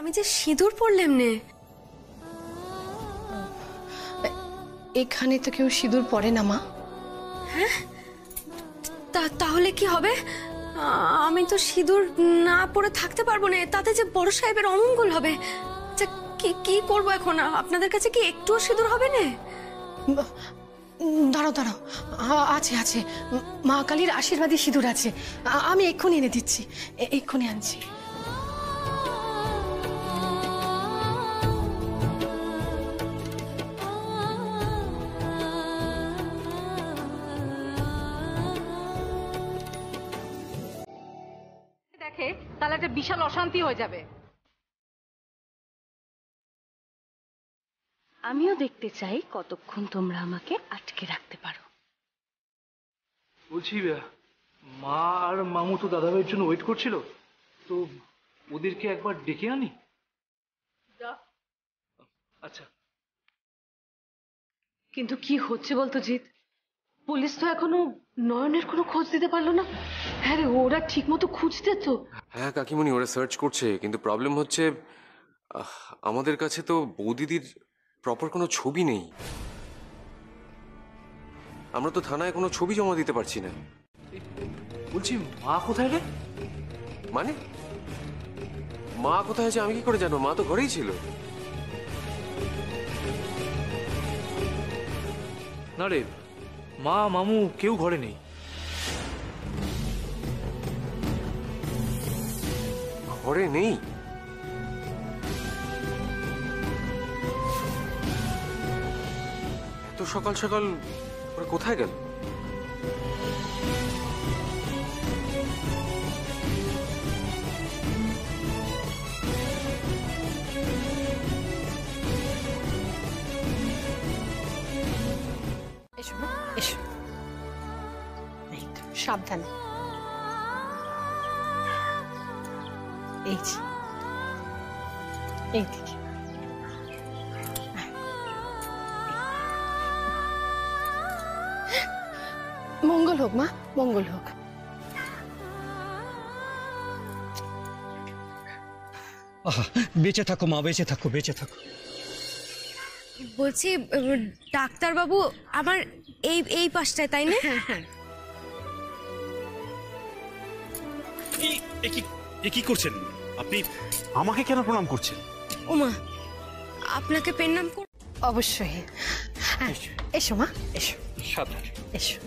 আমি যে সিঁদুর পরলাম নে। এখানে তো কেউ সিঁদুর পরে না মা। হ্যাঁ, তাহলে কি হবে? আমি তো সিঁদুর না পরে থাকতে পারবো না, তাতে যে বড় সাহেবের অমঙ্গল হবে। আচ্ছা, কি করবো এখন? আপনাদের কাছে কি একটুও সিঁদুর হবে না? দাঁড়াও দাঁড়াও, আছে আছে, মা কালীর আশীর্বাদী সিঁদুর আছে, আমি এক্ষুনি এনে দিচ্ছি, এক্ষুনি আনছি। দেখে তাহলে একটা বিশাল অশান্তি হয়ে যাবে। আমিও দেখতে চাই কতক্ষণ তোমরা আমাকে আটকে রাখতে পারো। বলছি, মা আর মামু তো দাদাভাইয়ের জন্য ওয়েট করছিল, তো ওদেরকে একবার ডেকে আনি। আচ্ছা, কিন্তু কি হচ্ছে বলতো জিৎ? পুলিশ তো এখনো নয়নের কোনো খোঁজ দিতে পারলো না। হ্যাঁ রে, ওরা ঠিক মতো খুঁজতে তো। হ্যাঁ কাকিমণি, ওরা সার্চ করছে, কিন্তু প্রবলেম হচ্ছে আমাদের কাছে তো বৌদিদির প্রপার কোনো ছবি নেই। আমরা তো থানায় কোনো ছবি জমা দিতে পারছি না। বলছি মা কোথায় রে? মানে মা কোথায় আছে আমি কি করে জানবো? মা তো ঘরেই ছিল। না রে, মা মামু কেউ ঘরে নেই। ঘরে নেই? এত সকাল সকাল ওরা কোথায় গেল? এসো মা, এসো। এই তো, সাবধানে। এই যে, এইদিকে। মঙ্গল হোক মা, মঙ্গল হোক। বেঁচে থাকো মা, বেঁচে থাকো, বেঁচে থাকো। বলছি ডাক্তার বাবু, আমার এই পাশটায়, তাই না? কি করছেন আপনি? আমাকে কেন প্রণাম করছেন? ওমা, আপনাকে প্রণাম কর। অবশ্যই। এসো মা, এসো, সাবধানে এসো।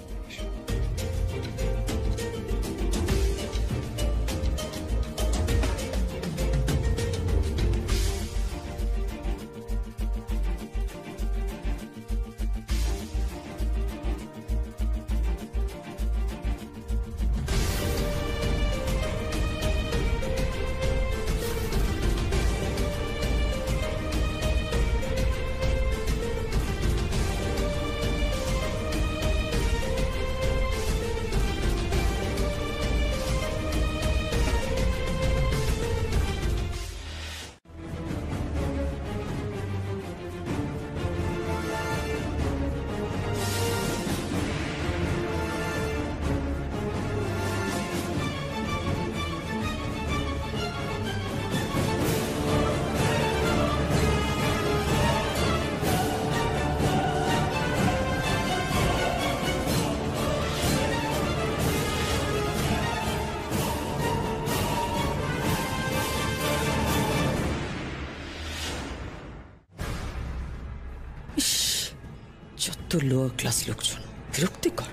যত লোয়ার ক্লাস লোকজন, বিরক্তিকর।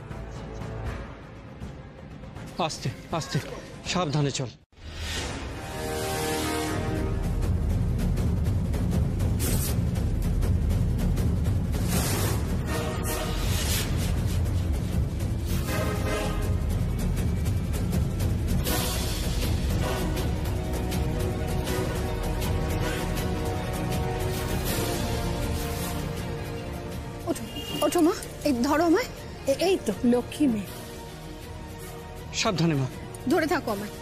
আস্তে আস্তে, সাবধানে চল। ওঠো মা, এই ধরো আমায়। এই তো লক্ষ্মী মেয়ে। সাবধানে মা, ধরে থাকো আমায়।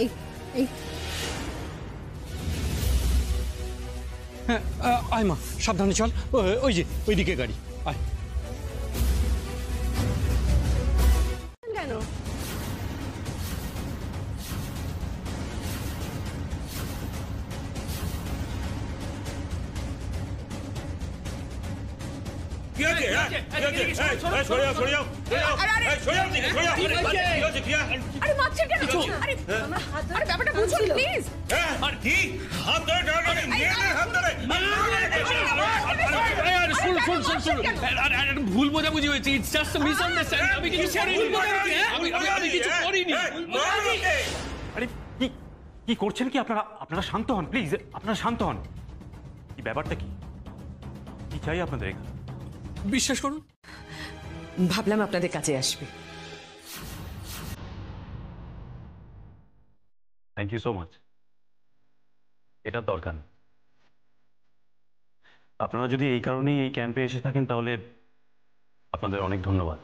এই এই হ্যাঁ, আয় মা, সাবধানে চল। ওই যে ওইদিকে গাড়ি, আয়। কেন? আরে মারছেন কেন? আরে আরে ব্যাপারটা বুঝুন প্লিজ। ভুল বোঝাবুঝি হয়েছে, ইটস জাস্ট মিসআন্ডারস্ট্যান্ডিং। আমি কিছু করিনি। আরে কি কি করছেন কি আপনারা? আপনারা শান্ত হন প্লিজ, আপনারা শান্ত হন। কি ব্যাপারটা কি? কি চাই আপনাদের এখানে? বিশ্বাস করুন, ভাবলাম আপনাদের কাছে আসবে। Thank you so much. এটা দরকার। আপনারা যদি এই কারণেই এই ক্যাম্পে এসে থাকেন তাহলে আপনাদের অনেক ধন্যবাদ।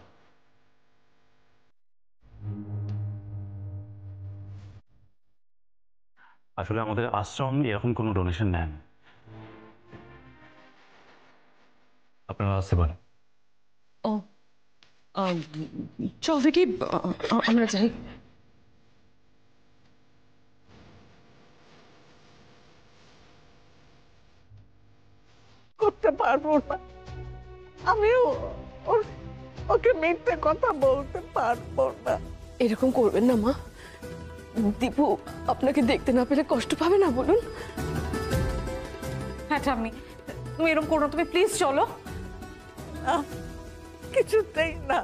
আসলে আমাদের আশ্রম এরকম কোনো ডোনেশন নেন। আপনারা আসতে পারেন। ও চল দেখি, আমরা যাই। করতে পারবো না, আমিও ওকে মিথ্যে কথা বলতে পারবো না। এরকম করবেন না মা। দীপু আপনাকে দেখতে না পেলে কষ্ট পাবে না বলুন? হ্যাঁ ঠাম্মি, তুমি এরকম করো, তুমি প্লিজ চলো। কিছুতেই না,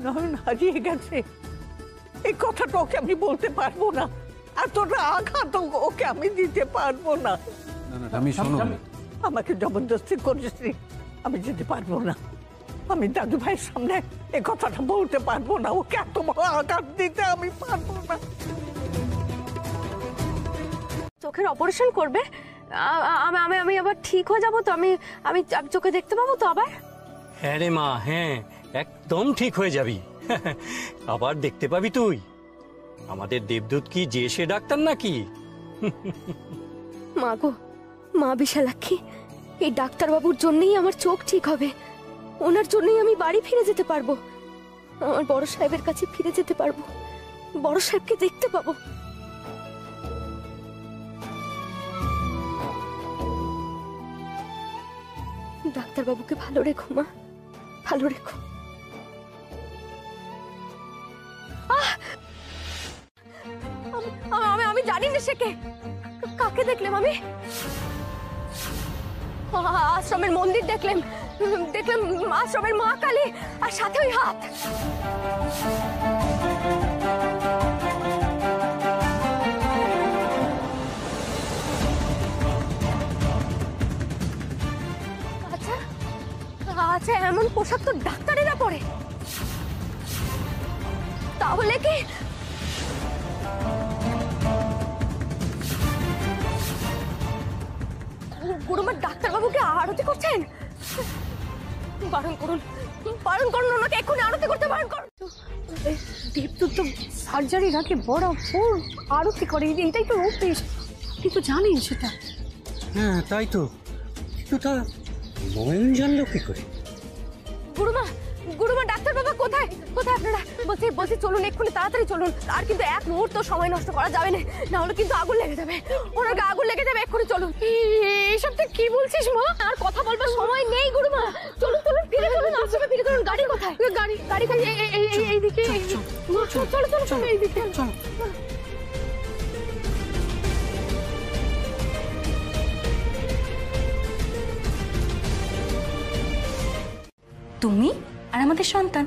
নয়ন হারিয়ে গেছে এই কথাটা ওকে আমি বলতে পারবো না। এতটা আঘাত ওকে আমি দিতে পারবো না। আমি শোনো, আমাকে জবরদস্তি করেছি, আমি যেতে পারবো না। আমি দাদু ভাইয়ের সামনে এই কথাটা বলতে পারবো না। ওকে এত বড় আঘাত দিতে আমি পারবো না। চোখের অপারেশন করবে? আমি আমি আবার ঠিক হয়ে যাবো তো? আমি আমি চোখে দেখতে পাবো তো আবার? হ্যাঁ রে মা, হ্যাঁ একদম ঠিক হয়ে যাবি। আবার দেখতে পাবি তুই। আমাদের দেবদূত কি যে সে ডাক্তার নাকি? মা গো, মা বিশালাক্ষী, এই ডাক্তারবাবুর জন্যই আমার চোখ ঠিক হবে। ওনার জন্যই আমি বাড়ি ফিরে যেতে পারবো, আমার বড় সাহেবের কাছে ফিরে যেতে পারবো, বড় সাহেবকে দেখতে পাবো। ডাক্তারবাবুকে ভালো রেখো মা, ভালো রেখো। আমি জানি না সে কে। কাকে দেখলাম আমি? আশ্রমের মন্দির দেখলাম, আশ্রমের মা কালী, আর সাথে ওই হাত। আচ্ছা আচ্ছা, এমন পোশাক তো ডাক্তারেরা পরে, তাহলে কি গুরুমা ডাক্তারবাবুকে আরতি করছেন? বারণ করুন, বারণ করুন, ওনাকে এক্ষুনি আরতি করতে বারণ করুন। দীপদূত তো সার্জারির আগে বরাবর আরতি করে, এটাই তো অভ্যেস। আপনি তো জানেন সেটা। হ্যাঁ তাই তো, কিন্তু তা নয়ন জানলো কি করে? গুরুমা, গুরুমা ডাক্তারবাবু কোথায়? কোথায় আপনারা? বলছি চলুন, এক্ষুনি তাড়াতাড়ি চলুন। আর কিন্তু এক মুহূর্ত সময় নষ্ট করা যাবে না, না হলে কিন্তু আগুন লেগে যাবে। ওনার গা আগুন লেগে যাবে, এক্ষুনি চলুন। এইসব তুই কি বলছিস মা? আর কথা বলবার সময় নেই গুরুমা। চলুন চলুন, ফিরে চলুন, আশ্রমে ফিরে চলুন। গাড়ি কোথায়? গাড়ি এইদিকে। চলো চলো চলো, এইদিকে চলো। তুমি আর আমাদের সন্তান।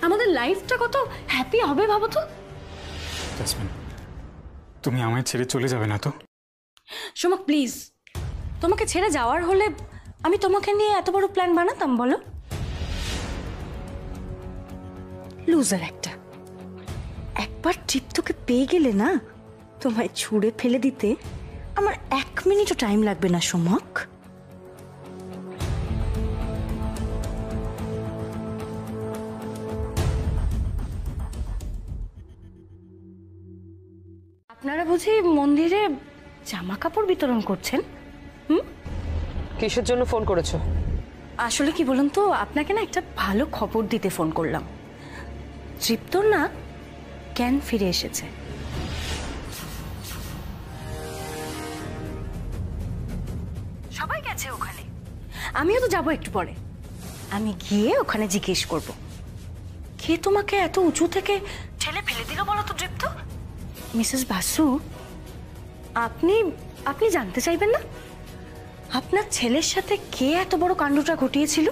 আমাদের লাইফটা কত হ্যাপি হবে ভাবো তো। জাসমিন, তুমি আমায় ছেড়ে চলে যাবে না তো? সোমা প্লিজ, তোমাকে ছেড়ে যাওয়ার হলে আমি তোমাকে নিয়ে এত বড় প্ল্যান বানাতাম বলো? লুজার একটা। একবার তৃপ্তকে পেয়ে গেলে না, তোমায় ছুঁড়ে ফেলে দিতে আমার 1 মিনিটও টাইম লাগবে না সোমক। আপনারা বুঝি মন্দিরে জামা কাপড় বিতরণ করছেন? কিসের জন্য ফোন করেছো? আসলে কি বলুন তো, আপনাকে না একটা ভালো খবর দিতে ফোন করলাম। তৃপ্তর না জ্ঞান ফিরে এসেছে। আমিও তো যাবো একটু পরে। আমি গিয়ে ওখানে জিজ্ঞেস করব, কে তোমাকে এত উঁচু থেকে ঠেলে ফেলে দিল বলো তো দীপ্ত? মিসেস বাসু, আপনি আপনি জানতে চাইবেন না আপনার ছেলের সাথে কে এত বড় কাণ্ডটা ঘটিয়েছিল?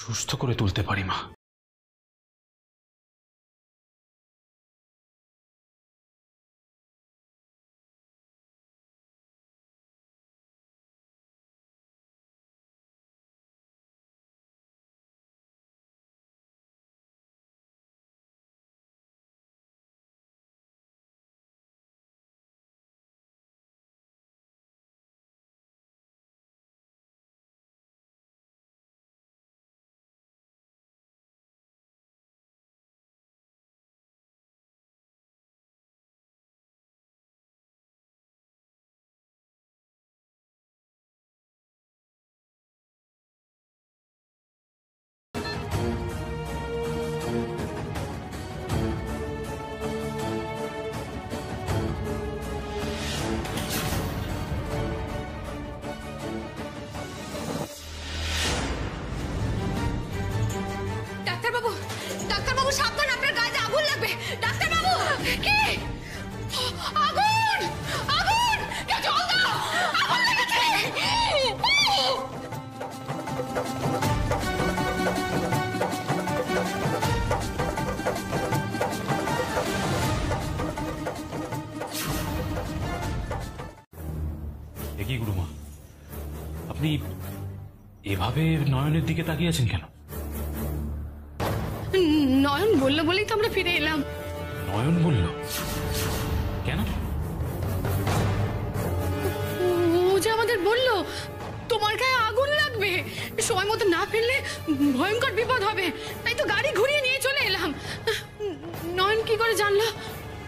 সুস্থ করে তুলতে পারি মা। ডাক্তারবাবু, ডাক্তারবাবু সাবধান, আপনার গায়ে আগুন লাগবে। ডাক্তারবাবু, কি আগুন? আগুন! কে জল দাও, আগুন লেগেছে। কি গুরুমা, আপনি এভাবে নয়নের দিকে তাকিয়ে আছেন কেন? নয়ন বললো বলেই তো আমরা ফিরে এলাম। নয়ন বলল? কেন? ও যে আমাদের বললো তোমার গায়ে আগুন লাগবে, সময় মতো না ফিরলে ভয়ঙ্কর বিপদ হবে, তাই তো গাড়ি ঘুরিয়ে নিয়ে চলে এলাম। নয়ন কি করে জানলো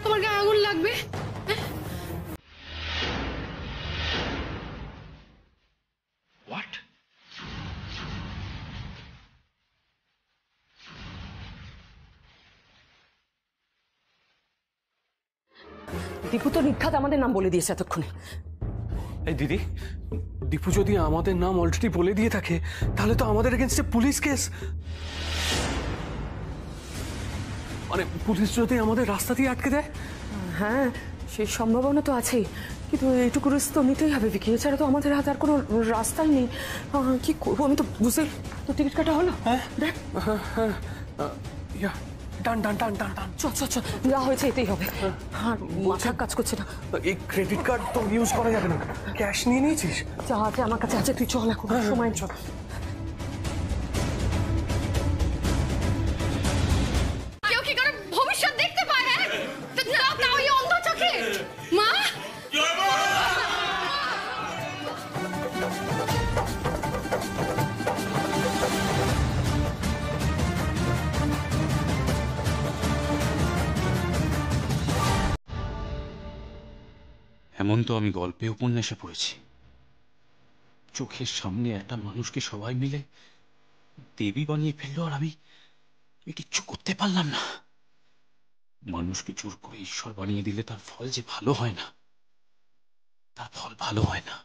তোমার গায়ে আগুন লাগবে? হোয়াট? দীপু তো নিঘাত আমাদের নাম বলে দিয়েছে এতক্ষণে। এই দিদি, দীপু যদি আমাদের নাম অলরেডি বলে দিয়ে থাকে তাহলে তো আমাদের এগেনস্টে পুলিশ কেস। মানে পুলিশ যদি আমাদের রাস্তা দিয়ে আটকে দেয়? হ্যাঁ, সেই সম্ভাবনা তো আছেই, কিন্তু এইটুকু রিস্ক তো নিতেই হবে বিকি, এছাড়া তো আমাদের হাতে আর কোনো রাস্তাই নেই। কি করবো আমি তো বুঝে। তো টিকিট কাটা হলো? হ্যাঁ দেখ। ডান ডান ডান ডান ডান। চ যা হয়েছে এতেই হবে। আর মাথা কাজ করছে না। এই ক্রেডিট কার্ড তো ইউজ করা যাবে না, ক্যাশ নিয়ে নিয়েছিস? যা আছে আমার কাছে আছে, তুই চল এখন, সময় চল। কেউ কি করে ভবিষ্যৎ দেখতে পায়? হ্যাঁ, তাও এই অন্ধ চোখে। মা, এমন তো আমি গল্পে উপন্যাসে পড়েছি। চোখের সামনে একটা মানুষকে সবাই মিলে দেবী বানিয়ে ফেললো, আর আমি কিচ্ছু করতে পারলাম না। মানুষকে জোর করে ঈশ্বর বানিয়ে দিলে তার ফল যে ভালো হয় না, তার ফল ভালো হয় না।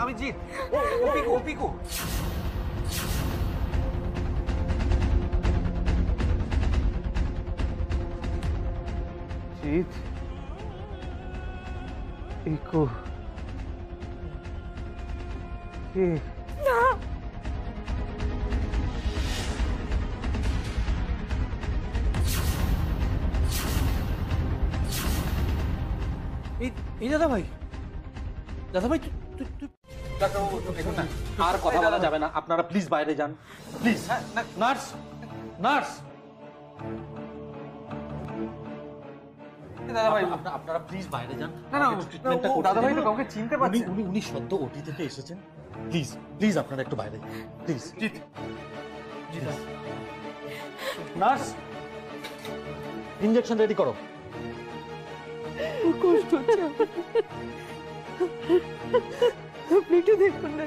আমি জিৎ। ও পিকু। জিৎ, পিকু, কে? এই দাদা ভাই, ডাক্তারবাবু দেখুন না, আর কথা বলা যাবে না, আপনারা প্লিজ বাইরে যান প্লিজ। হ্যাঁ, নার্স, দাদা ভাই আপনারা প্লিজ বাইরে যান। দাদা ভাই তো কাউকে চিনতে পারছি। উনি সদ্য ওটি থেকে এসেছেন, প্লিজ প্লিজ আপনারা একটু বাইরে যান প্লিজ। নার্স, ইঞ্জেকশন রেডি করো। কষ্ট হচ্ছে, আপনি একটু দেখুন না।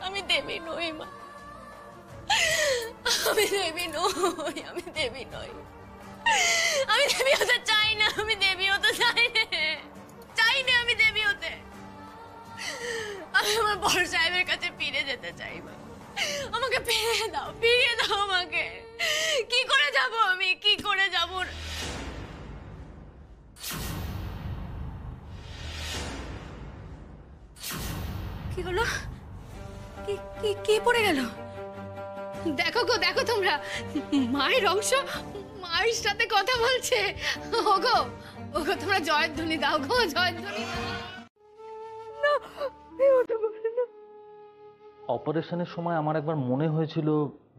আমি দেবী নই মা, আমি দেবী নই, আমি দেবী নই, আমি দেবী হতে চাই না, আমি দেবী হতে চাই না, চাই না আমি দেবী হতে। আমি আমার বড় সাহেবের কাছে ফিরে যেতে চাই মা, আমাকে ফিরিয়ে দাও আমাকে। কি করে যাব আমি, কি করে যাব? কি হলো? কি কি কি পড়ে গেল? দেখো গো, দেখো তোমরা, মায়ের অংশ মায়ের সাথে কথা বলছে। ওগো ওগো, তোমরা জয়ধ্বনি দাও গো, জয়ধ্বনি দাও। অপারেশনের সময় আমার একবার মনে হয়েছিল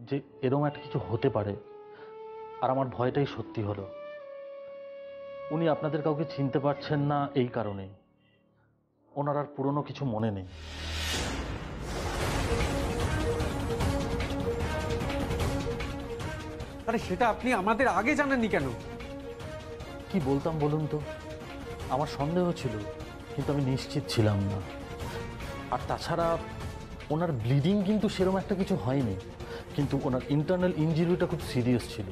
যে এরকম একটা কিছু হতে পারে, আর আমার ভয়টাই সত্যি হলো। উনি আপনাদের কাউকে চিনতে পারছেন না এই কারণে, ওনার আর পুরনো কিছু মনে নেই। আরে সেটা আপনি আমাদের আগে জানেননি কেন? কি বলতাম বলুন তো, আমার সন্দেহ ছিল কিন্তু আমি নিশ্চিত ছিলাম না। আর তাছাড়া ওনার ব্লিডিং কিন্তু সেরকম একটা কিছু হয়নি, কিন্তু ওনার ইন্টারনাল ইনজুরিটা খুব সিরিয়াস ছিল,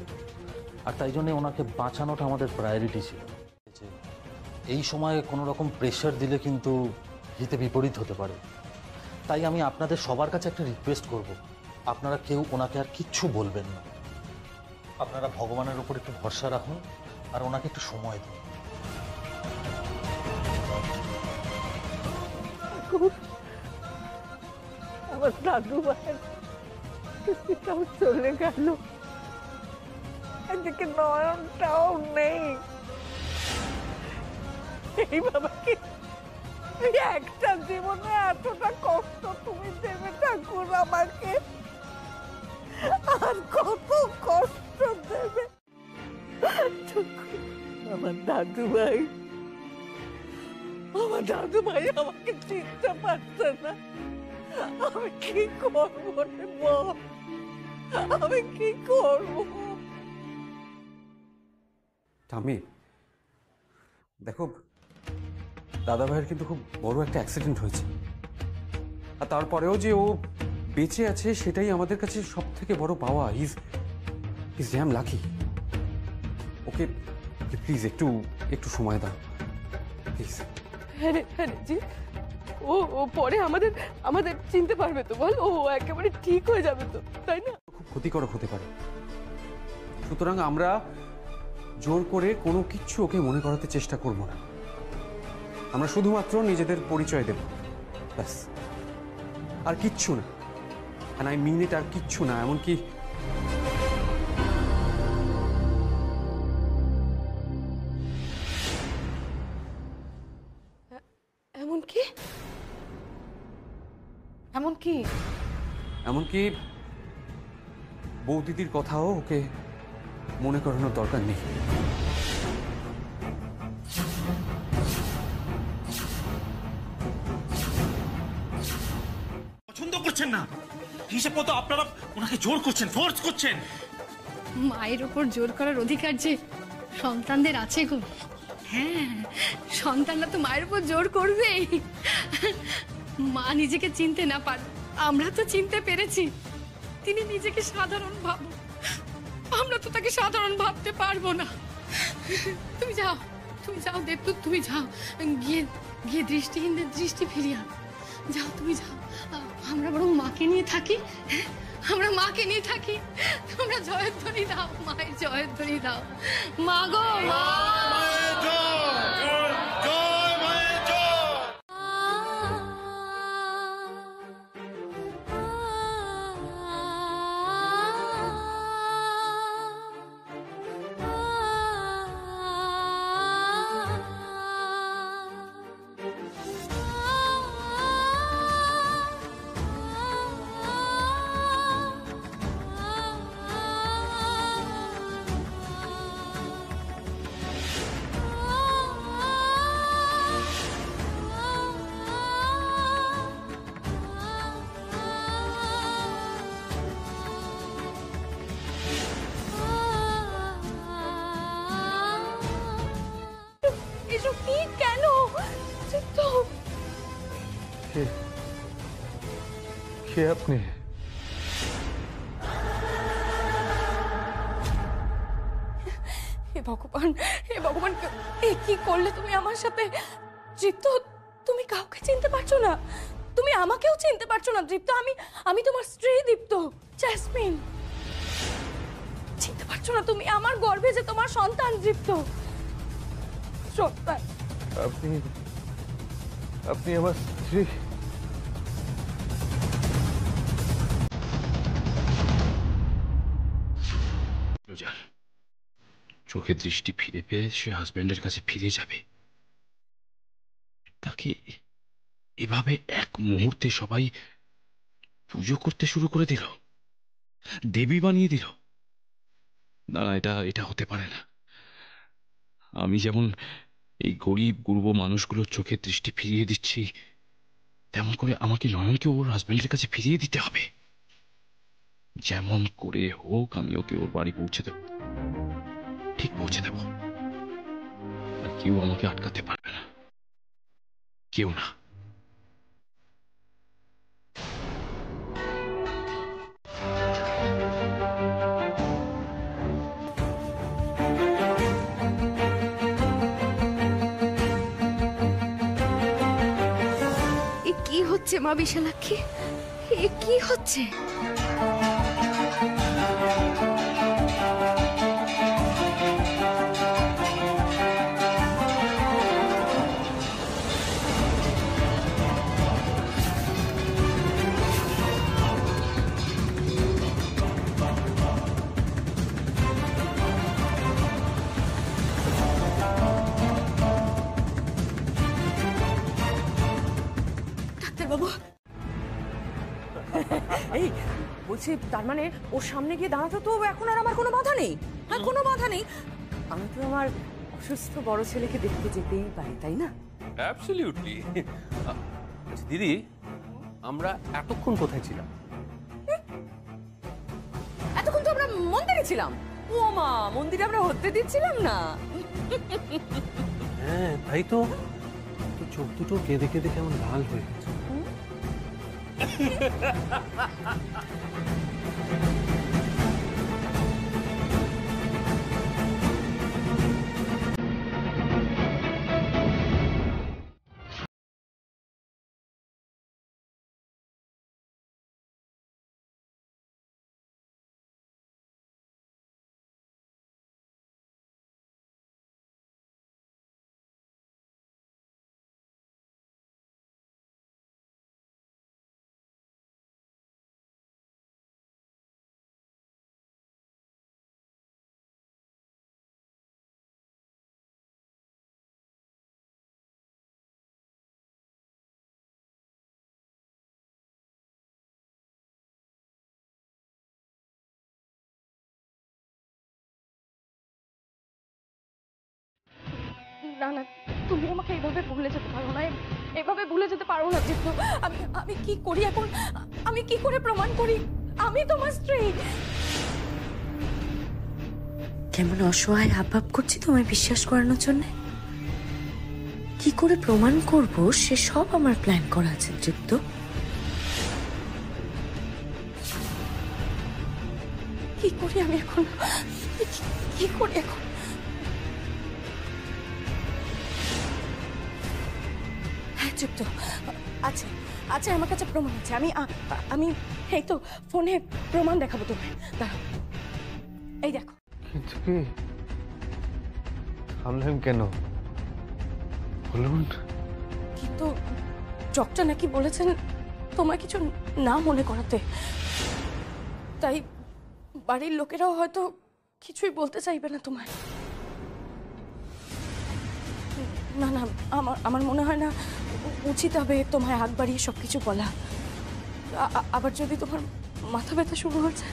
আর তাই জন্য ওনাকে বাঁচানোটা আমাদের প্রায়োরিটি ছিল। এই সময়ে কোনো রকম প্রেশার দিলে কিন্তু হিতে বিপরীত হতে পারে। তাই আমি আপনাদের সবার কাছে একটা রিকোয়েস্ট করব, আপনারা কেউ ওনাকে আর কিচ্ছু বলবেন না। আপনারা ভগবানের উপর একটু ভরসা রাখুন আর ওনাকে একটু সময় দিন। আমার দাদু ভাইয়ের চলে গেল, এদিকে নয়নটাও নেই। এই বাবাকে একটা জীবনে এতটা কষ্ট তুমি দেবে ঠাকুর আমাকে, আর কত কষ্ট দেবে। আমার দাদু ভাই আমাকে চিনতে পারছে না। আমি কি করবো রে বল, আমি কি করবো? আমি দেখো, দাদা ভাইয়ের কিন্তু খুব বড় একটা অ্যাক্সিডেন্ট হয়েছে, আর তারপরেও যে ও বেঁচে আছে সেটাই আমাদের কাছে সব থেকে বড় পাওয়া। Is dam lucky. Okay please একটু সময় দাও প্লিজ। হ্যাঁ জি, ও পরে আমাদের চিনতে পারবে তো বল? ও একেবারে ঠিক হয়ে যাবে তো, তাই না? খুব ক্ষতিকারক হতে পারে, সুতরাং আমরা জোর করে কোনো কিচ্ছু ওকে মনে করাতে চেষ্টা করব না। আমরা শুধুমাত্র নিজেদের পরিচয় দেব, ব্যাস, আর কিচ্ছু না। অ্যান্ড আই মিন ইট, আর কিচ্ছু না। এমনকি এমনকি বৌদিদির কথাও ওকে মনে করানোর দরকার নেই। পছন্দ করছেন না হিসেব মতো আপনারা ওনাকে জোর করছেন, ফোর্স করছেন। মায়ের ওপর জোর করার অধিকার যে সন্তানদের আছে গো। হ্যাঁ, সন্তানরা তো মায়ের উপর জোর করবেই। মা নিজেকে চিনতে না পারে, আমরা তো চিনতে পেরেছি। তিনি নিজেকে সাধারণ ভাবো, আমরা তো তাকে সাধারণ ভাবতে পারবো না। তুমি যাও দেবদূত, তুমি যাও, গিয়ে দৃষ্টিহীনদের দৃষ্টি ফিরিয়ে আনো। যাও, তুমি যাও, আমরা বরং মাকে নিয়ে থাকি। হ্যাঁ, আমরা মাকে নিয়ে থাকি। তোমরা জয়ধ্বনি দাও, মায়ের জয়ধ্বনি দাও। মা গো, মা। আপনি? হে ভগবান, হে ভগবান, এ কি করলে তুমি আমার সাথে? দীপ্ত, তুমি কাউকে চিনতে পারছো না? তুমি আমাকেও চিনতে পারছো না দীপ্ত? আমি তোমার স্ত্রী দীপ্ত, জেসমিন। চিনতে পারছো না তুমি আমার গর্ভে যে তোমার সন্তান দীপ্ত? সন্তান। আপনি আমার স্ত্রী? চোখের দৃষ্টি ফিরে পেয়ে সে হাজবেন্ডের কাছে ফিরে যাবে, তাকে এভাবে এক মুহূর্তে সবাই পুজো করতে শুরু করে দিল, দেবী বানিয়ে দিল। না না, এটা হতে পারে না। আমি যেমন এই গরিব গুরব মানুষগুলোর চোখের দৃষ্টি ফিরিয়ে দিচ্ছি, তেমন করে আমাকে নয়নকে ওর হাজবেন্ডের কাছে ফিরিয়ে দিতে হবে। যেমন করে হোক আমি ওকে ওর বাড়ি পৌঁছে দেব, ঠিক পৌঁছে দেব। আর কেউ আমাকে আটকাতে পারবে না, কেউ না। এ কি হচ্ছে মা বিশালাক্ষী? এ কি হচ্ছে? ডাক্তারবাবু, এই বলছি, তার মানে ওর সামনে গিয়ে দাঁড়াতে তো এখন আর আমার কোনো বাধা নেই? হ্যাঁ, কোনো বাধা নেই। আমি তো আমার অসুস্থ বড় ছেলেকে দেখতে যেতেই পারি, তাই না? অ্যাবসলিউটলি। দিদি, আমরা এতক্ষণ কোথায় ছিলাম? এতক্ষণ তো আমরা মন্দিরে ছিলাম। ও মা, মন্দিরে আমরা হতে দিচ্ছিলাম না। হ্যাঁ তাই তো, চোখ দুটো কেঁদে কেঁদে কেমন লাল হয়ে গেছে। না না, তুমি আমাকে এইভাবে ভুলে যেতে পারো না, এভাবে ভুলে যেতে পারো না দীপ্ত। আমি কি করি এখন? আমি কি করে প্রমাণ করি আমি তোমার স্ত্রী? কেমন অসহায় হাবভাব করছি তোমায় বিশ্বাস করানোর জন্য। কি করে প্রমাণ করব সে সব আমার প্ল্যান করা আছে দীপ্ত। কি করি আমি এখন? কি করি এখন? হ্যাঁ দীপ্ত, আছে আছে, আমার কাছে প্রমাণ আছে। আমি এই তো ফোনে প্রমাণ দেখাবো তোমায়, দাঁড়াও। এই দেখো। কিন্তু কি থামলেন কেন বলুন? কিন্তু ডক্টর নাকি বলেছেন তোমায় কিছু না মনে করাতে, তাই বাড়ির লোকেরাও হয়তো কিছুই বলতে চাইবে না তোমায়। না না, আমার মনে হয় না উচিত হবে তোমায় আগ বাড়িয়ে সবকিছু বলা। আবার যদি তোমার মাথা ব্যথা শুরু হয়েছে,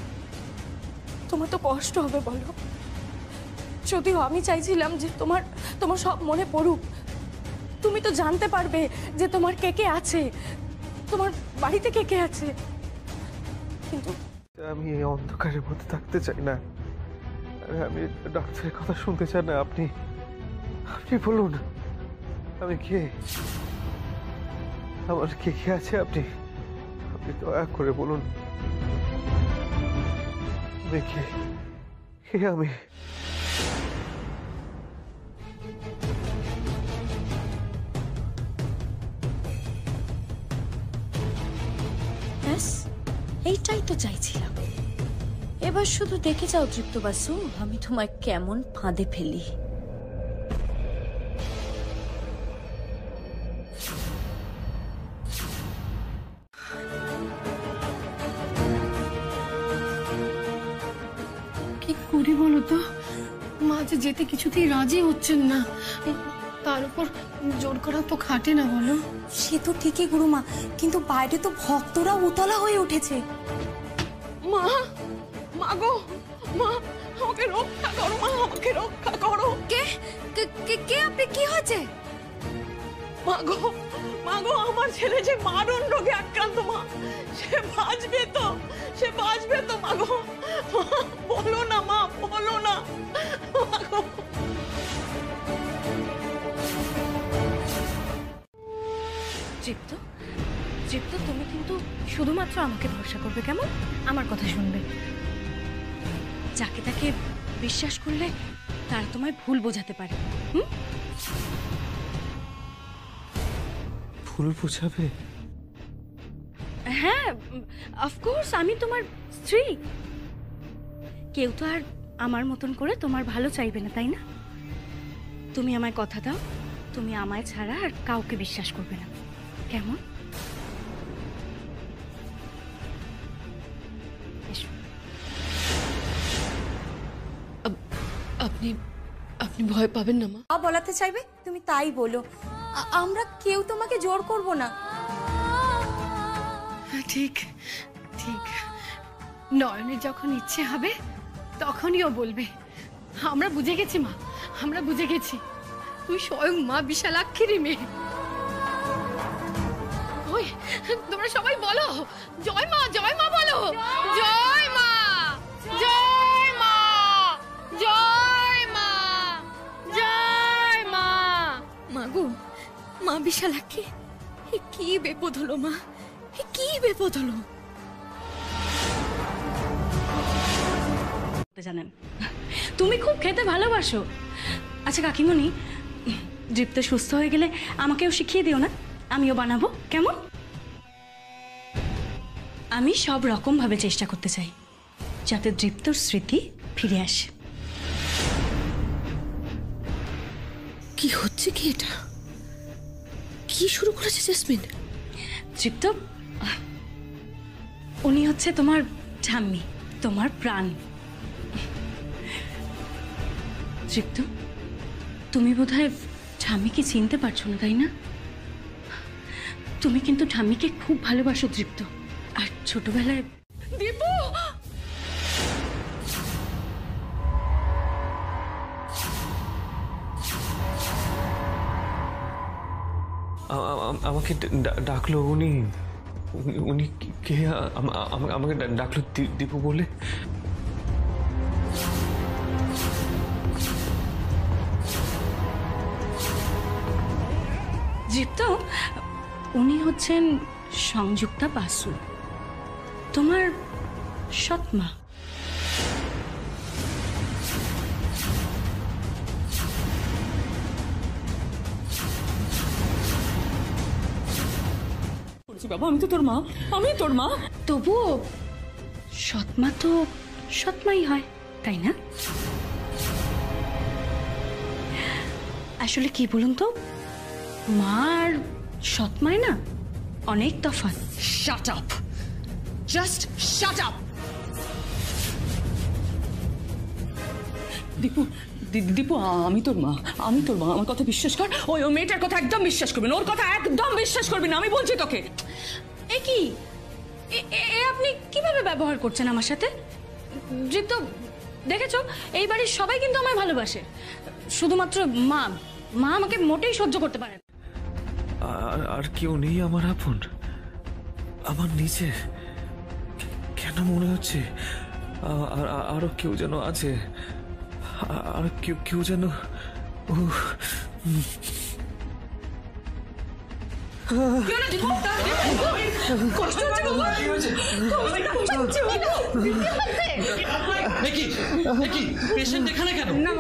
তোমার তো কষ্ট হবে বলো। যদিও আমি চাইছিলাম যে তোমার সব মনে পড়ুক, তুমি তো জানতে পারবে যে তোমার কে কে আছে, তোমার বাড়িতে কে কে আছে। কিন্তু আমি এই অন্ধকারের মধ্যে থাকতে চাই না। আমি ডাক্তারের কথা শুনতে চাই না। আপনি বলুন, আমি কে? আমার কে কে আছে? আপনি আপনি দয়া করে বলুন দেখি কে আমি। ব্যাস এইটাই তো চাইছিলাম। এবার শুধু দেখে যাও তৃপ্ত বাসু, আমি তোমায় কেমন ফাঁদে ফেলি। কি করি বলো তো, মা যে যেতে কিছুতেই রাজি হচ্ছেন না, তার উপর জোর করা তো খাটে না বলো। সে তো ঠিকই গুরুমা, কিন্তু বাইরে তো ভক্তরা উতলা হয়ে উঠেছে। মা, মা গো, মা আমাকে রক্ষা করো, মা আমাকে রক্ষা করো। কে কে কে আপনি? কি হয়েছে? মা গো, আমার ছেলে যে মারণ রোগে আক্রান্ত, মা সে বাঁচবে তো, সে বাঁচবে তো মা গো, বলো না মা, বলো না মা গো। তৃপ্ত, তৃপ্ত তুমি কিন্তু শুধুমাত্র আমাকে ভরসা করবে, কেমন? আমার কথা শুনবে। যাকে তাকে বিশ্বাস করলে তারা তোমায় ভুল বোঝাতে পারে। ভুল বোঝাবে? হ্যাঁ, অফকোর্স, আমি তোমার স্ত্রী। কেউ তো আর আমার মতন করে তোমার ভালো চাইবে না, তাই না? তুমি আমায় কথা দাও, তুমি আমায় ছাড়া আর কাউকে বিশ্বাস করবে না, কেমন? আপনি আপনি ভয় পাবেন না মা? বলাতে চাইবে তুমি তাই বলো, আমরা কেউ তোমাকে জোর করব না। ঠিক ঠিক, নয়নের যখন ইচ্ছে হবে তখনই ও বলবে। আমরা বুঝে গেছি মা, আমরা বুঝে গেছি, তুই স্বয়ং মা বিশালাক্ষীরই মেয়ে। ওই তোমরা সবাই বলো জয় মা, জয় মা বলো, জয় মা, জয় মা, জয় মা, জয় মা। মা গো, মা বিশালাক্ষী, এ কি বিপদ হলো মা, এ কি বিপদ হলো? জানেন তুমি খুব খেতে ভালোবাসো। আচ্ছা কাকিমণি, দৃপ্ত সুস্থ হয়ে গেলে আমাকেও শিখিয়ে দিও না, আমিও বানাবো, কেমন? আমি সব রকম ভাবে চেষ্টা করতে চাই যাতে দৃপ্তর স্মৃতি ফিরে আসে। কি হচ্ছে কি এটা? কি শুরু করেছে জেসমিন? দৃপ্ত, উনি হচ্ছে তোমার ঠাম্মি, তোমার প্রাণ। দৃপ্ত, তুমি বোধহয় ঠাম্মিকে চিনতে পারছো না, তাই না? তুমি কিন্তু ঠাম্মিকে খুব ভালোবাসো দৃপ্ত, আর ছোটবেলায়। দীপু, আমাকে ডাকলো উনি, উনি কে? আমাকে ডাকলো দীপু বলে? দৃপ্ত, উনি হচ্ছেন সংযুক্তা বাসু, তোমার সৎমা। বাবা, আমি তো তোর মা, আমি তোর মা। তবুও সৎমা তো সৎমাই হয়, তাই না? আসলে কি বলুন তো, মা আর সৎমায় না অনেক তফাৎ। Shut up, just shut up. Dipu, Dipu, আমি তোর মা, আমি তোর মা, আমার কথা বিশ্বাস কর। ওই মেয়েটার কথা একদম বিশ্বাস করবি না, ওর কথা একদম বিশ্বাস করবি না, আমি বলছি তোকে। এ কি, আপনি কিভাবে ব্যবহার করছেন আমার সাথে? দৃপ্ত, দেখেছো, এই বাড়ির সবাই কিন্তু আমায় ভালোবাসে, শুধুমাত্র মা আমাকে মোটেই সহ্য করতে পারে না। আর কেউ নেই আমার আপন, আমার নিজের? কেন মনে হচ্ছে আরো কেউ যেন আছে, আর কেউ যেন কষ্ট হচ্ছে বাবা? কষ্ট হচ্ছে? পেশেন্ট এখানে কেন? না,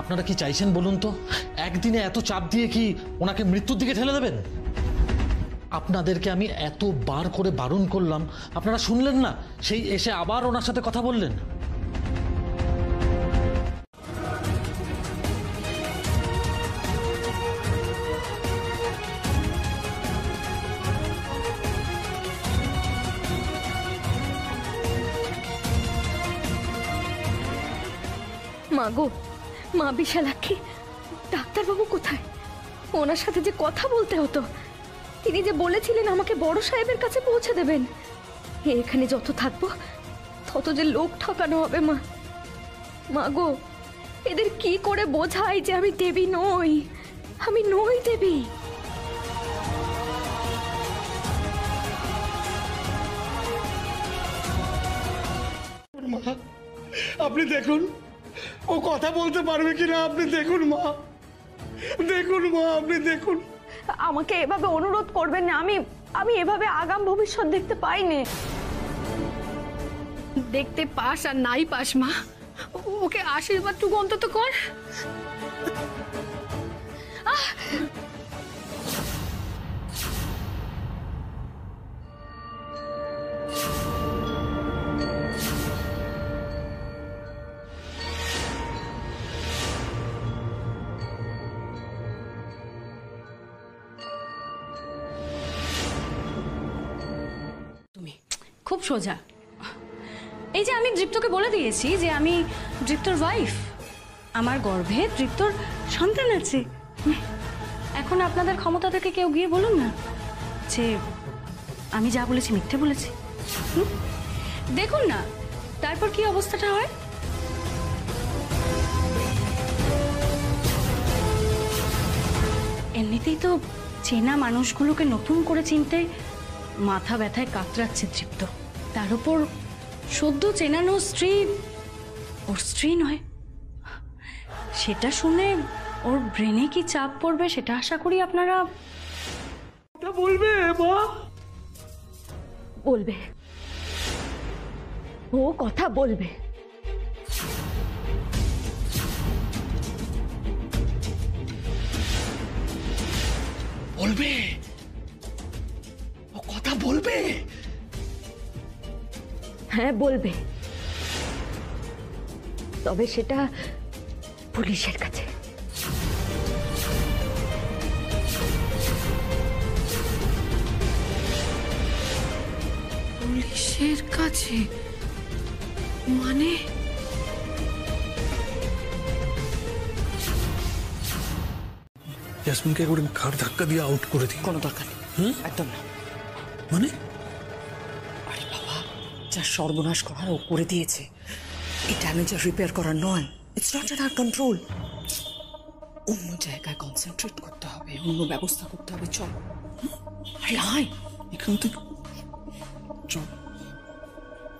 আপনারা কি চাইছেন বলুন তো? একদিনে এত চাপ দিয়ে কি ওনাকে মৃত্যুর দিকে ঠেলে দেবেন? আপনাদেরকে আমি এতবার করে বারণ করলাম, আপনারা শুনলেন না, সেই এসে আবার ওনার সাথে কথা বললেন। মা গো, মা বিশালাক্ষী, ডাক্তারবাবু কোথায়? ওনার সাথে যে কথা বলতে হতো, তিনি যে বলেছিলেন আমাকে বড় সাহেবের কাছে পৌঁছে দেবেন। এখানে যত থাকবো তত যে লোক ঠকানো হবে। মা, মা গো, এদের কি করে বোঝাই যে আমি দেবী নই, আমি নই দেবী। আপনি দেখুন ও কথা বলতে পারবে কিনা, আপনি দেখুন মা, দেখুন মা, আপনি দেখুন। আমাকে এভাবে অনুরোধ করবেন না, আমি এভাবে আগাম ভবিষ্যৎ দেখতে পাইনি। দেখতে পাস আর নাই পাস মা, ওকে আশীর্বাদটুকু অন্তত কর। খুব সোজা। এই যে আমি দৃপ্তকে বলে দিয়েছি যে আমি দৃপ্তর ওয়াইফ, আমার গর্ভে দৃপ্তর সন্তান আছে। এখন আপনাদের ক্ষমতা থেকে কেউ গিয়ে বলুন না যে আমি যা বলেছি মিথ্যে বলেছি। দেখুন না তারপর কি অবস্থাটা হয়। এমনিতেই তো চেনা মানুষগুলোকে নতুন করে চিনতে মাথা ব্যথায় কাতরাচ্ছে তৃপ্ত, তার উপর সদ্য চেনানো স্ত্রী ওর স্ত্রী নয়। সেটা শুনে ওর ব্রেনে কি চাপ পড়বে সেটা আশা করি আপনারা বলবে। মা বলবে, ও কথা বলবে। বলবে, ও কথা বলবে। হ্যাঁ বলবে, তবে সেটা পুলিশের কাছে। পুলিশের কাছে মানে? জাসমিনকে একবার ঘাড় ধাক্কা দিয়ে আউট করে দিই। কোনো দরকার নেই, একদম না। মানে? আরে বাবা, যা সর্বনাশ করার ও করে দিয়েছে, এই ড্যামেজ আর রিপেয়ার করার নয়। It's not in our control. অন্য জায়গায় কনসেন্ট্রেট করতে হবে, অন্য ব্যবস্থা করতে হবে। চল, আরে আয় এখান থেকে। চল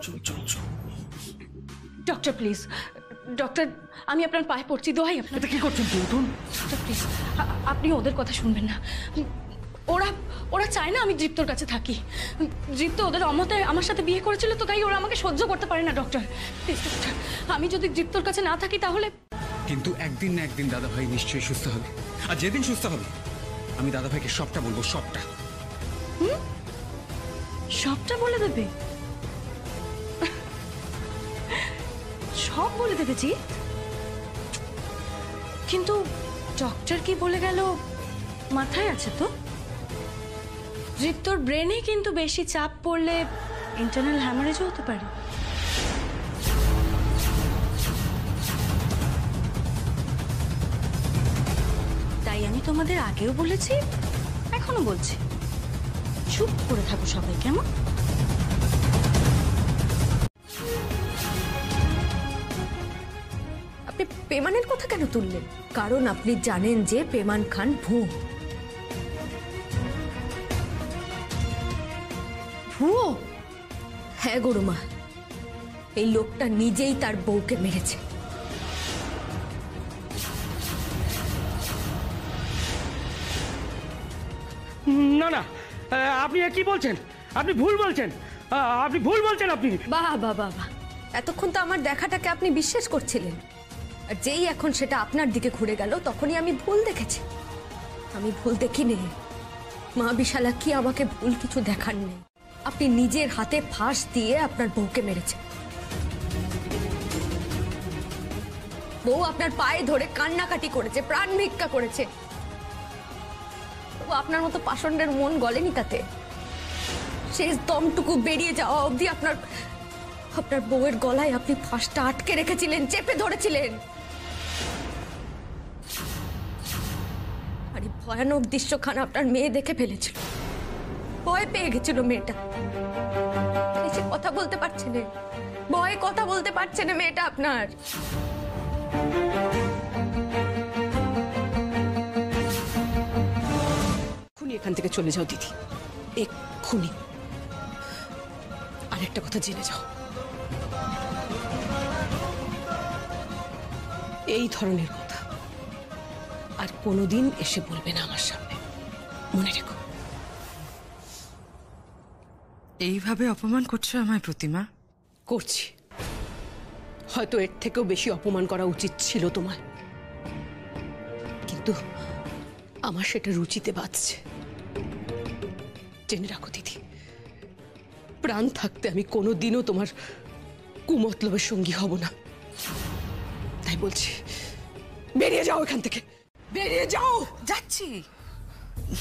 চল চল চল। ডক্টর প্লিজ, ডক্টর আমি আপনার পায়ে পড়ছি, দোহাই আপনার। কি করছেন? উঠুন ডক্টর প্লিজ, আপনি ওদের কথা শুনবেন না। ওরা ওরা চায় না আমি দৃপ্তর কাছে থাকি। দৃপ্ত ওদের অমতে আমার সাথে বিয়ে করেছিল, তো তাই ওরা আমাকে সহ্য করতে পারে না। ডক্টর প্লিজ, ডক্টর আমি যদি দৃপ্তর কাছে না থাকি তাহলে। কিন্তু একদিন না একদিন দাদা ভাই নিশ্চয়ই সুস্থ হবে, আর যেদিন সুস্থ হবে আমি দাদা ভাইকে সবটা বলবো, সবটা। সবটা বলে দেবে? সব বলে দেবে জি? কিন্তু ডক্টর কি বলে গেল মাথায় আছে তো? দৃপ্তর ব্রেনে কিন্তু বেশি চাপ পড়লে ইন্টারনাল হ্যামারেজও হতে পারে। তাই আমি তোমাদের আগেও বলেছি, এখনো বলছি, চুপ করে থাকো সবাই, কেমন? আপনি পেমানের কথা কেন তুললেন? কারণ আপনি জানেন যে পেমান খান ভুয়ো। ভুয়ো? হ্যাঁ গরুমা, এই লোকটা নিজেই তার বউকে মেরেছে। না না, আপনি কি বলছেন? আপনি ভুল বলছেন, আপনি ভুল বলছেন আপনি। বাহ বাহ বাহ বাহ, এতক্ষণ তো আমার দেখাটাকে আপনি বিশ্বাস করছিলেন, আর যেই এখন সেটা আপনার দিকে ঘুরে গেল তখনই আমি ভুল দেখেছি। আমি ভুল দেখিনি মা বিশালা, কি আমাকে ভুল কিছু দেখার নেই। আপনি নিজের হাতে ফাঁস দিয়ে আপনার বউকে মেরেছেন। বউ আপনার পায়ে ধরে কান্নাকাটি করেছে, প্রাণ ভিক্ষা করেছে, আপনার মতো পাষণ্ডের মন গলেনি তাতে। শেষ দমটুকু বেরিয়ে যাওয়া অবধি আপনার বউয়ের গলায় আপনি ফাঁসটা আটকে রেখেছিলেন, চেপে ধরেছিলেন। আর এই ভয়ানক দৃশ্যখানা আপনার মেয়ে দেখে ফেলেছিল, ভয় পেয়ে গেছিল মেয়েটা। এসে কথা বলতে পারছে না, ভয়ে কথা বলতে পারছে না মেয়েটা আপনার। এক্ষুনি এখান থেকে চলে যাও দিদি, এক্ষুনি। আরেকটা কথা জেনে যাও, এই ধরনের কথা আর কোনোদিন এসে বলবে না আমার সামনে, মনে রেখো। এইভাবে অপমান করছো আমায় প্রতিমা? করছি, হয়তো এর থেকেও বেশি অপমান করা উচিত ছিল তোমার, কিন্তু আমার সেটা রুচিতে বাঁচছে। জেনে রাখো দিদি, প্রাণ থাকতে আমি কোনোদিনও তোমার কুমতলবের সঙ্গী হব না। তাই বলছি, বেরিয়ে যাও এখান থেকে, বেরিয়ে যাও। যাচ্ছি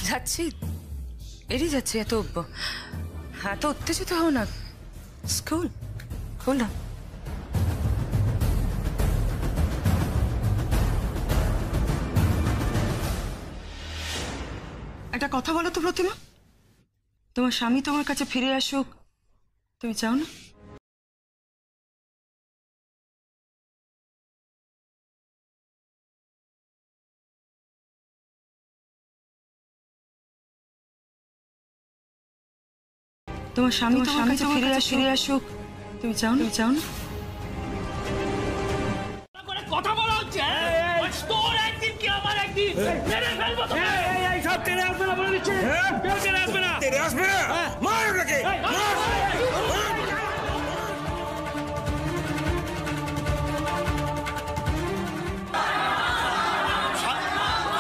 যাচ্ছি, বেরিয়ে যাচ্ছি। এত উত্তেজিত হও না। স্কুল খোলা। একটা কথা বলো তো প্রতিমা, তোমার স্বামী তোমার কাছে ফিরে আসুক, তুমি চাও না? তোমার স্বামী তোমার কাছে ফিরে আসুক, তুমি চাও না? কথা বলা হচ্ছে, তোর একদিন কি আমার একদিন, মেরে ফেলবো তোকে। এই সব তেরে আসবে না বলে দিচ্ছি, কেউ তেরে আসবে না। তেরে আসবে না, মার ওকে,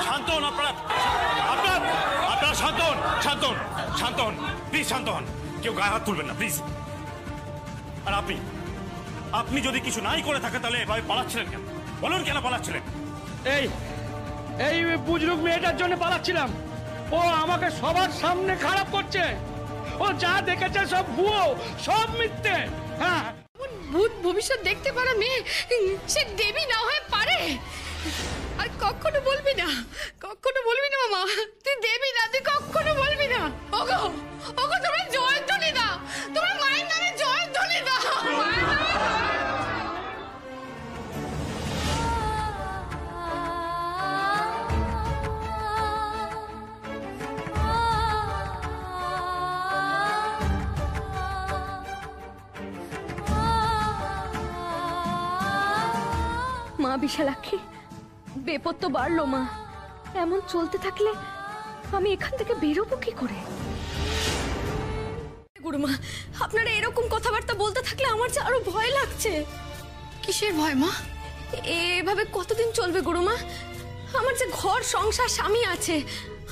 শান্ত হন আপনারা, শান্ত হন প্লিজ, শান্ত হন। কেউ গায়ে হাত তুলবেন না প্লিজ। আর আপনি যদি কিছু নাই করে থাকেন তাহলে এভাবে পালাচ্ছিলেন কেন? বলুন কেন পালাচ্ছিলেন? এই বুজরুক মেয়েটার জন্য পালাচ্ছিলাম। ও আমাকে সবার সামনে খারাপ করছে, ও যা দেখেছে সব ভুয়ো, সব মিথ্যে। হ্যাঁ, ভূত ভবিষ্যৎ দেখতে পারা মেয়ে সে দেবী না হয়ে পারে? আর কখনো বলবি না মামা, তুই দেবী না, তুই কখনো বলবি না। ওগো তোমরা জয়ধ্বনি দাও, তোমরা মায়ের নামে জয়ধ্বনি দাও। মা বিশালাক্ষী, বেপত্ত বাড়লো মা। এমন চলতে থাকলে আমি এখান থেকে বেরোবো কি করে? গুরুমা, আপনারা এরকম কথাবার্তা বলতে থাকলে আমার যে আরো ভয় লাগছে। কিসের ভয় মা? এভাবে কতদিন চলবে গুরুমা? আমার যে ঘর সংসার স্বামী আছে,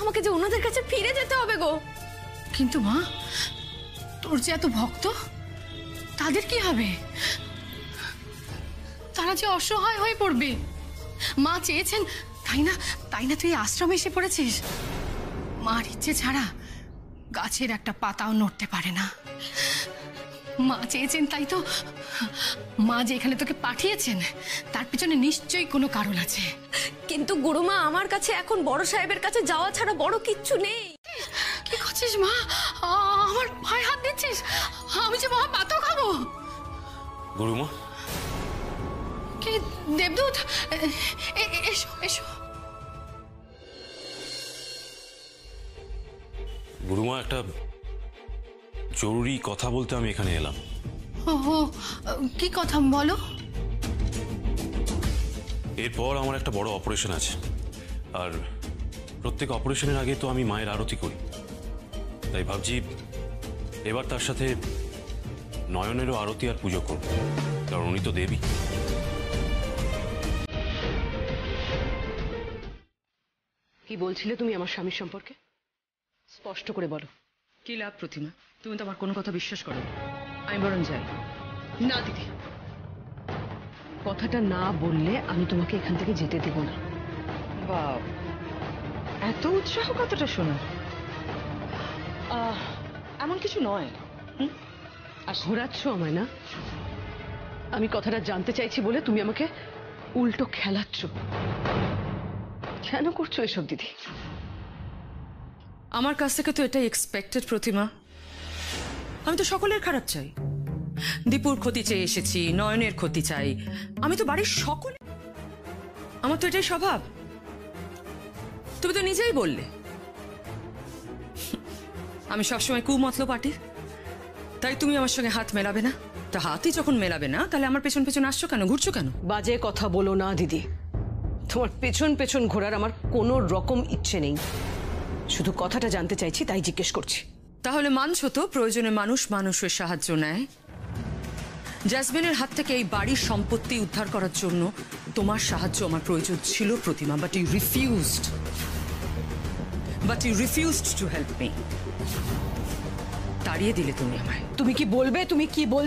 আমাকে যে ওনাদের কাছে ফিরে যেতে হবে গো। কিন্তু মা, তোর যে এত ভক্ত, তাদের কি হবে? তারা যে অসহায় হয়ে পড়বে। মা চেয়েছেন তাই না তুই আশ্রমে এসে পড়েছিস। মার ইচ্ছে ছাড়া গাছের একটা পাতাও নড়তে পারে না। মা চেয়েছেন তাই তো। মা যে এখানে তোকে পাঠিয়েছেন তার পিছনে নিশ্চয়ই কোনো কারণ আছে। কিন্তু গুরুমা, আমার কাছে এখন বড় সাহেবের কাছে যাওয়া ছাড়া বড় কিচ্ছু নেই। কি করছিস মা? আমার পায়ে হাত দিচ্ছিস? আমি যে মহা পাতো খাবো। গুরুমা, কি দেবদূত, এসো এসো। গুরুমা, একটা জরুরি কথা বলতে আমি এখানে এলাম। ও, কি কথা বলো? এরপর আমার একটা বড় অপারেশন আছে, আর প্রত্যেক অপারেশনের আগে তো আমি মায়ের আরতি করি। তাই ভাবছি এবার তার সাথে নয়নেরও আরতি আর পুজো করব, কারণ উনি তো দেবী। কি বলছিলে তুমি আমার স্বামীর সম্পর্কে? স্পষ্ট করে বলো। কি লাভ প্রতিমা, তুমি তো আমার কোনো কথা বিশ্বাস করো না। আমি বরং যাই। না দিদি, কথাটা না বললে আমি তোমাকে এখান থেকে যেতে দেব না। বাহ, এত উৎসাহ কতটা শোনা। এমন কিছু নয়। আর ঘোরাচ্ছ আমায় না? আমি কথাটা জানতে চাইছি বলে তুমি আমাকে উল্টো খেলাচ্ছ। কেন করছো এসব দিদি? আমার কাছ থেকে তো এটাই এক্সপেক্টেড প্রতিমা। আমি তো সকলের খারাপ চাই। দীপুর ক্ষতি চেয়ে এসেছি, নয়নের ক্ষতি চাই। আমি তো বাড়ির সকলে, আমার তো এটাই স্বভাব। তুমি তো নিজেই বললে আমি সবসময় কুমতলব পার্টি, তাই তুমি আমার সঙ্গে হাত মেলাবে না। তা হাতই যখন মেলাবে না, তাহলে আমার পেছন পেছন আসছো কেন, ঘুরছো কেন? বাজে কথা বলো না দিদি। তোমার পেছন পেছন ঘোরার আমার কোনো রকম ইচ্ছে নেই। শুধু কথাটা জানতে চাইছি, তাই জিজ্ঞেস করছি। তাহলে মানছো তো প্রয়োজনে মানুষ মানুষের সাহায্য নেয়? জ্যাসমিনের হাত থেকে এই বাড়ির সম্পত্তি উদ্ধার করার জন্য তোমার সাহায্য আমার প্রয়োজন ছিল Pratima, but you refused to help me. তাড়িয়ে দিলে তুমি আমায়। তুমি কি বলবে? তুমি কি বল